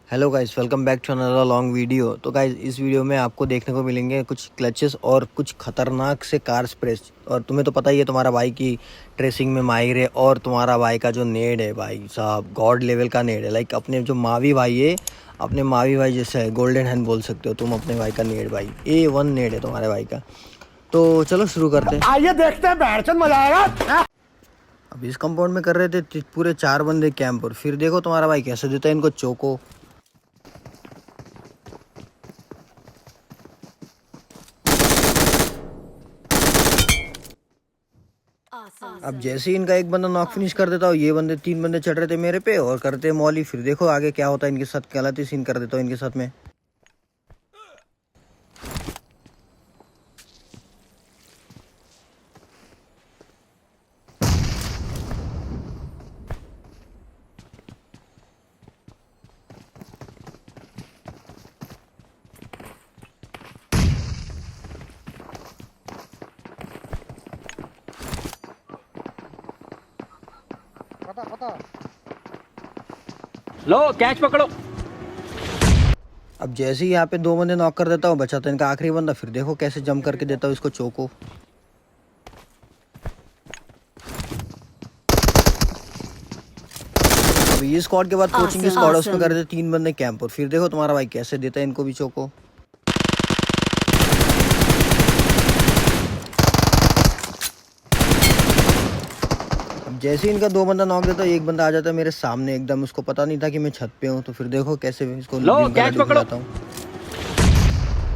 Hello guys, welcome back to another long video. तो guys, इस video में आपको देखने को मिलेंगे कुछ क्लचेस और कुछ खतरनाक से कार स्प्रेस। और तुम्हें तो पता ही है, तुम्हारा भाई की ट्रेसिंग में माहिर है। और तुम्हारा भाई का जो नेड है भाई साहब, गॉड लेवल का नेड है। लाइक अपने जो मावी भाई है, अपने मावी भाई जैसे है, गोल्डन हैंड बोल सकते हो तुम अपने भाई का नेड। भाई A1 नेड है तुम्हारे भाई का। तो चलो शुरू करते हैं। आइए देखते हैं, बैठचंद मजा आएगा। अब इस कंपाउंड में कर रहे थे पूरे 4 बंदे कैंप पर। फिर देखो तुम्हारा भाई कैसे देता है इनको चोको। अब जैसे ही इनका एक बंदा नॉक फिनिश कर देता हूँ, ये बंदे 3 बंदे चढ़ रहे थे मेरे पे और करते मौली। फिर देखो आगे क्या होता है इनके साथ, गलत ही सीन कर देता हूँ इनके साथ में। लो कैच पकड़ो। अब जैसे ही यहाँ पे 2 बंदे नॉक कर देता हूँ, बचा तो इनका आखिरी बंदा। फिर देखो कैसे जंप करके देता हूँ इसको चोको। अब ये स्क्वाड के बाद कोचिंग की स्क्वाड, उसमें कर देते 3 बंदे कैंप। और फिर देखो तुम्हारा भाई कैसे देता है इनको भी चोको। अब जैसे ही इनका 2 बंदा नॉक देता है, एक बंदा आ जाता है मेरे सामने एकदम। उसको पता नहीं था कि मैं छत पे हूँ। तो फिर देखो कैसे इसको कैच पकड़ो। हूँ।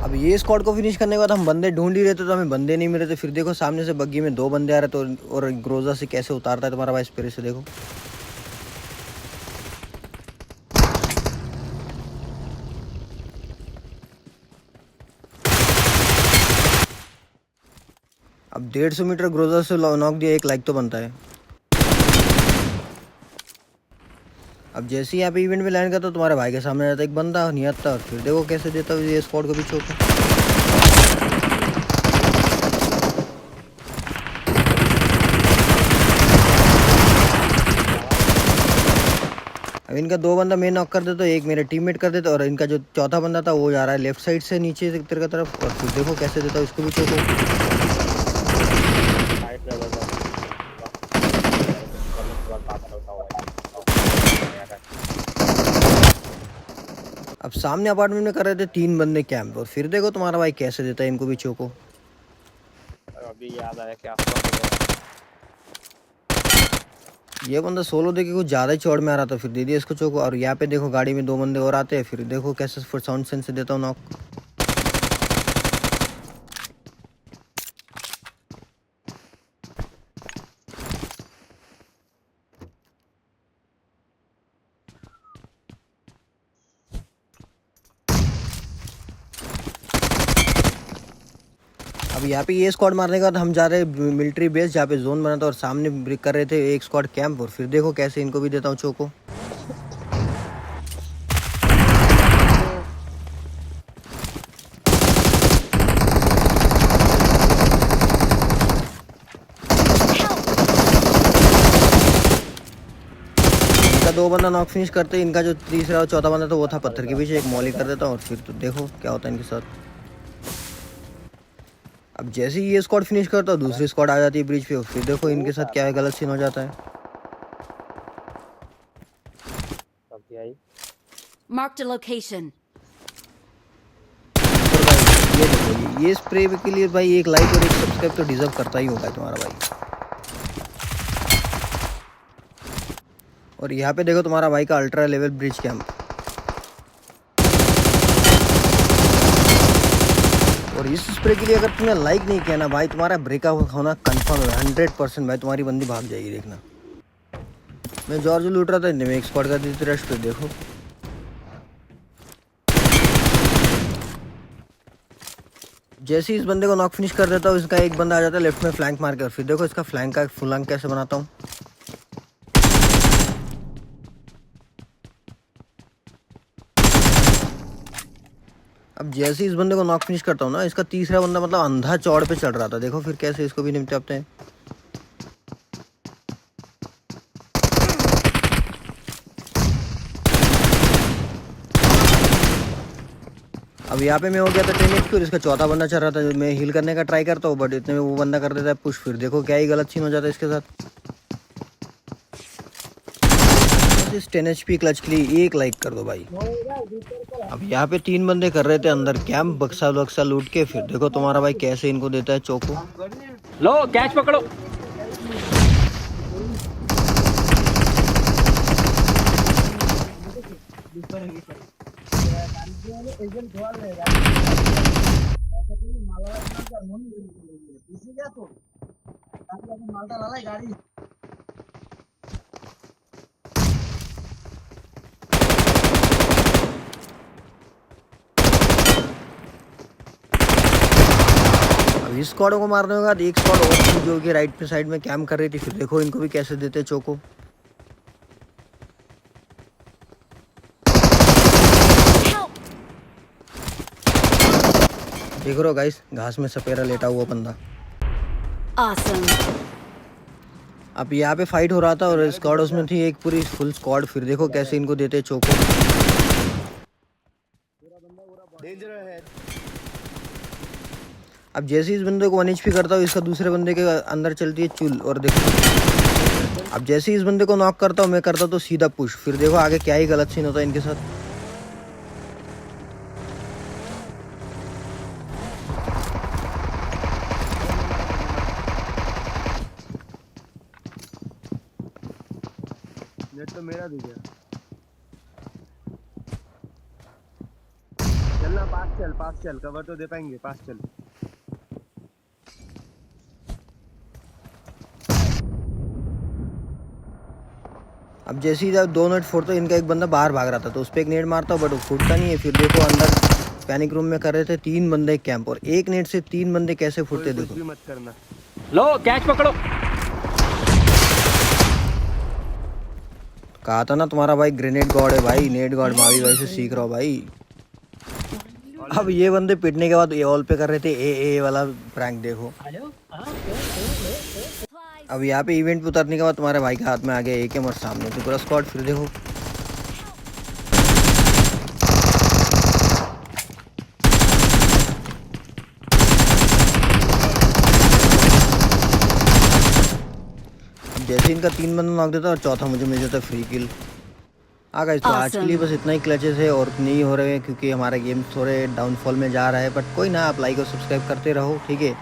अब ये स्क्वाड को फिनिश करने के बाद हम बंदे ढूंढ ही रहे थे, तो हमें बंदे नहीं मिल रहे थे। फिर देखो सामने से बग्गी में 2 बंदे आ रहे थे। तो और ग्रोजा से कैसे उतारता है तुम्हारा भाई स्पिरिट से, देखो। अब 150 मीटर ग्रोजा से नॉक दिया, 1 लाइक तो बनता है। अब जैसे ही यहाँ पे इवेंट में लैंड करता, तो तुम्हारे भाई के सामने रहता एक बंदा नहीं आता। और फिर देखो कैसे देता है ये स्क्वाड को भी चोको। अब इनका 2 बंदा मैं नॉक कर देता, एक मेरे टीममेट कर देता। और इनका जो चौथा बंदा था वो जा रहा है लेफ्ट साइड से नीचे की तरफ। और फिर देखो कैसे देता है इसको भी चोको। अब सामने अपार्टमेंट में कर रहे थे 3 बंदे कैंप। और फिर देखो तुम्हारा भाई कैसे देता है इनको भी चोको। अभी याद आया क्या ये बंदा सोलो देके कुछ ज़्यादा ही चौड़ में आ रहा था, फिर दे दिया इसको चोको। और यहाँ पे देखो गाड़ी में 2 बंदे और आते हैं। फिर देखो कैसे फिर साउंड सेंस से देता हूँ नॉक। अब यहाँ पे ये स्क्वाड मारने के बाद हम जा रहे हैं मिलिट्री बेस, जहाँ पे जोन बना था। और सामने ब्रेक कर रहे थे एक स्क्वाड कैंप। और फिर देखो कैसे इनको भी देता हूँ चोको। इनका 2 बंदा नॉक फिनिश करते, इनका जो तीसरा और चौथा बंदा था वो था पत्थर के पीछे। एक मॉली कर देता हूँ। और फिर तो देखो क्या होता है इनके साथ। अब जैसे ही ये स्क्वाड फिनिश करता है, दूसरी स्क्वाड आ जाती है ब्रिज पे। फिर देखो इनके साथ क्या है, गलत सीन हो जाता है। Marked a location. और भाई ये देखो, ये स्प्रे के लिए भाई 1 लाइक और 1 सब्सक्राइब तो डिजर्व करता ही होगा तुम्हारा भाई। और यहाँ पे देखो तुम्हारा भाई का अल्ट्रा लेवल ब्रिज कैंप। और इस स्प्रे के लिए अगर तुमने लाइक नहीं किया ना भाई, तुम्हारा ब्रेकअप होना कंफर्म है 100% भाई। तुम्हारी बंदी भाग जाएगी, देखना। मैं जॉर्ज लूट रहा था, इनमें एक स्क्वाड कर दी थी रेस्ट पे, देखो। जैसे ही इस बंदे को नॉक फिनिश कर देता हूँ, इसका एक बंदा आ जाता है लेफ्ट में फ्लैंक मार के। और फिर देखो इसका फ्लैंक का फुलंक कैसे बनाता हूँ। अब जैसे ही इस बंदे को नॉक फिनिश करता हूँ ना, इसका तीसरा बंदा मतलब अंधा चौड़ पे चढ़ रहा था। देखो फिर कैसे इसको भी निपटाते हैं। अब यहाँ पे मैं हो गया था 10 HP और इसका चौथा बंदा चल रहा था। मैं हील करने का ट्राई करता हूँ बट इतने में वो बंदा कर देता है पुश। फिर देखो क्या ही गलत सीन हो जाता है इसके साथ। इस 10 HP क्लच के लिए एक लाइक कर दो भाई। अब यहाँ पे 3 बंदे कर रहे थे अंदर कैंप, बक्सा बक्सा लूट के। फिर देखो तुम्हारा भाई कैसे इनको देता है चोको। लो कैच पकड़ो। अब इस स्क्वाड को मारने के बाद एक स्क्वाड और थी जो कि राइट पे साइड में कैंप कर रही थी। फिर देखो इनको भी कैसे देते हैं चोको। देख रहे हो गाइस, घास में सपेरा लेटा हुआ बंदा। Awesome. अब यहाँ पे फाइट हो रहा था और स्क्वाड उसमें थी एक पूरी फुल स्क्वाड। फिर देखो कैसे इनको देते हैं चोको। अब जैसे इस बंदे को 1 HP करता हूँ, इसका दूसरे बंदे के अंदर चलती है चुल। और देखो अब जैसे ही इस बंदे को नॉक करता हूँ मैं, करता तो सीधा पुश। फिर देखो आगे क्या ही गलत सीन होता है इनके साथ। नेट तो मेरा भी गया। चलना, पास चल, कवर तो दे पाएंगे, पास चल। अब जैसे ही जब 2 नेट फोड़ता इनका एक बंदा बाहर भाग रहा था तो उस पर एक नेट मारता बट वो फूटता नहीं है। फिर देखो अंदर पैनिक रूम में कर रहे थे 3 बंदे कैंप, और एक नेट से 3 बंदे कैसे फूटते देखो। कुछ भी मत करना। लो कैच पकड़ो। कहा था ना तुम्हारा भाई ग्रेनेड गॉड है भाई, नेट गॉड मावी भाई से सीख रहा हो भाई। अब ये बंदे पिटने के बाद ये ऑल पे कर रहे थे ए वाला प्रैंक देखो। अब यहाँ पे इवेंट पे उतरने के बाद तुम्हारे भाई के हाथ में आ गया AK और सामने तो पूरा स्क्वाड। फिर देखो अब जैसे इनका 3 बंदा नॉक देता और चौथा मुझे मिल जाता फ्री किल। हाँ गाइस, तो आज के लिए बस इतना ही क्लचेस है और नहीं हो रहे हैं क्योंकि हमारा गेम थोड़े डाउनफॉल में जा रहा है। बट कोई ना, आप लाइक और सब्सक्राइब करते रहो, ठीक है।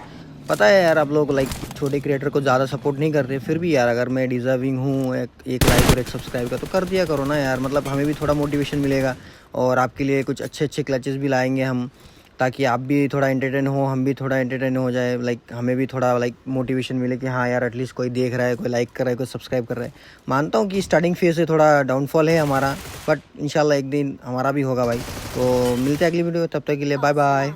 पता है यार, आप लोग लाइक छोटे क्रिएटर को ज़्यादा सपोर्ट नहीं करते, फिर भी यार अगर मैं डिज़र्विंग हूँ एक लाइक और एक सब्सक्राइब का तो कर दिया करो ना यार। मतलब हमें भी थोड़ा मोटिवेशन मिलेगा और आपके लिए कुछ अच्छे अच्छे क्लचेस भी लाएंगे हम, ताकि आप भी थोड़ा एंटरटेन हो, हम भी थोड़ा एंटरटेन हो जाए। लाइक हमें भी थोड़ा लाइक मोटिवेशन मिले कि हाँ यार एटलीस्ट कोई देख रहा है, कोई लाइक कर रहा है, कोई सब्सक्राइब कर रहा है। मानता हूँ कि स्टार्टिंग फेज से थोड़ा डाउनफॉल है हमारा, बट इंशाल्लाह एक दिन हमारा भी होगा भाई। तो मिलते हैं अगली वीडियो, तब तक के लिए बाय बाय।